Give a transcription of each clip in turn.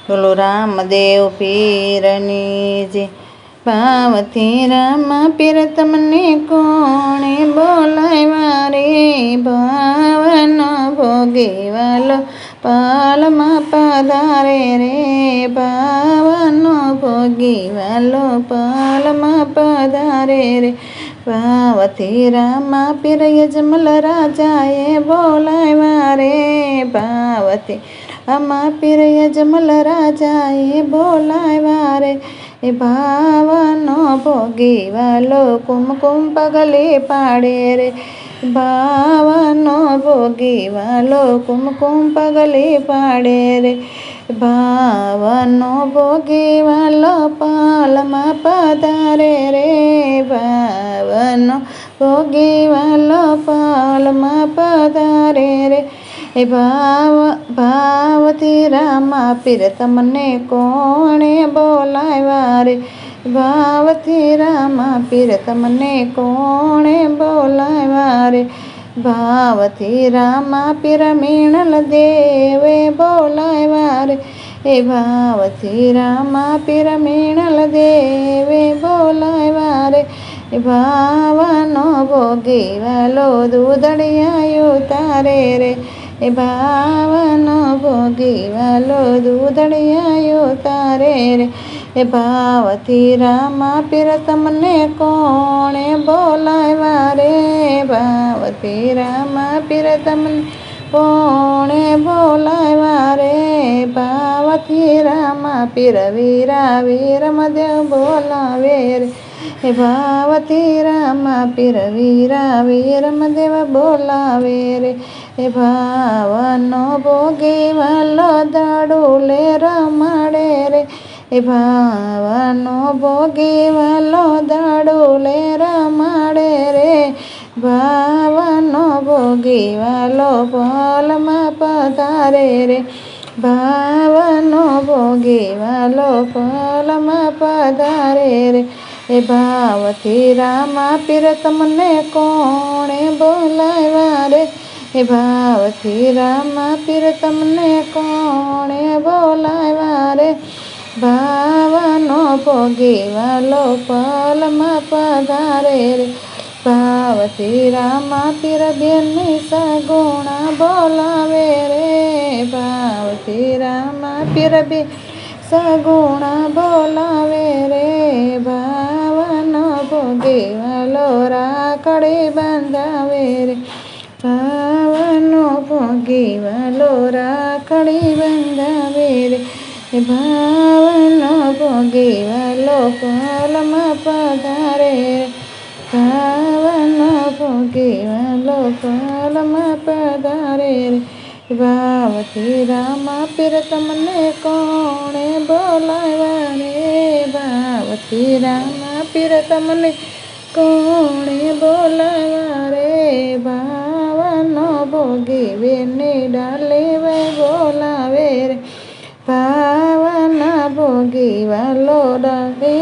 બોલો રામદેવ પીરની જય। ભાવથી રામ પીર તમને કોણે બોલાવ્યા રે, ભાવનો ભોગી વાલો પાલમાં પધારે રે, ભાવનો ભોગી વાલો પાલમાં પધારે રે। ભાવથી રામ પીર યજમલ રાજાએ બોલાવ્યા રે, ભાવથી રામ પીર યજમલ રાજાએ બોલાવ્યા રે, એ ભાવનો ભોગી વાલો કુમકુમ પગલે પાડે રે, ભાવનો ભોગી વાલો કુમકુમ પગલે પાડે રે, ભાવનો ભોગી વાલો પાલમાં પધારે રે, ભાવનો ભોગી વાલો પાલમાં પધારે રે, એ ભાવથી રામ પીર તમને કોણે બોલાવ્યા રે, ભાવથી રામ પીર તમને કોણે બોલાવ્યા રે, ભાવથી રામ પીર મીણલ દેવે બોલાવ્યા રે, એ ભાવથી રામ પીર મીણલ દેવે બોલાવ્યા રે, એ ભાવનો ભોગી વાલો દૂધડિયા ઉતારે રે, એ ભાવનો ભોગી વાલો દૂધડિયા ઉતારે રે, એ ભાવથી રામ પીર તમને કોણે બોલાવ્યા રે, ભાવથી રામ પીર તમને કોણે બોલાવ્યા રે, ભાવથી રામ પીર વીરા વીરમદેવ બોલાવે રે, એ ભાવથી રામ પીર વીરા વીરમદેવ બોલાવે રે, એ ભાવનો ભોગી વાલો દાડુલે રમાડે રે, એ ભાવનો ભોગી વાલો દાડુલે રમાડે રે, ભાવનો ભોગી વાલો પાલમાં પધારે રે, ભાવનો ભોગી વાલો પાલમાં પધારે રે, એ ભાવથી રામ પીર તમને કોણે બોલાવ્યા રે, એ ભાવથી રામ પીર તમને કોણે બોલાવ્યા રે, ભાવનો ભોગી વાલો પાલમાં પધારે રે, ભાવથી રામ પીર બેની સગુણા બોલાવે રે, ભાવથી રામ પીર બે સગુણા બોલાવે રે, ભાવનો ભોગી વાલો રાખડી બંધાવે રે, ભાવનો ભોગી વાલો રાખડી બંધાવે રે, એ ભાવનો ભોગી વાલો પાલમાં પધારે રે, ભાવનો ભોગી વાલો પાલમાં પધારે રે, ભાવથી રામ પીર તમને કોણે બોલાવ્યા રે, ભાવથી રામ પીર તમને કોણે બોલાવ્યા રે, ભાવનો ભોગી વેની ડાલે બોલાવે રે, ભાવના ભોગી વાલો ડાલે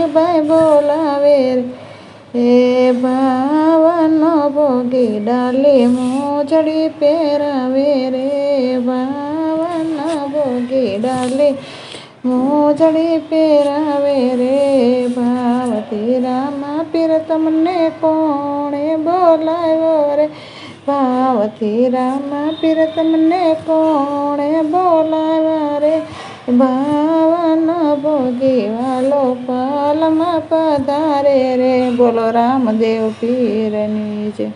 બોલાવે રે, એ ભાવનો ભોગી ડાલે મોજડી પહેરાવે રે, ભાવના ભોગી ડાલે મોજડી પહેરાવે રે, ભાવથી રામ પીર તમને કોણે બોલાવ્યો રે, ભાવથી રામ પીર તમને કોણે બોલાવ્યા રે, ભાવનો ભોગી વાલો પાલમાં પધારે રે, બોલો રામદેવ પીરની જય।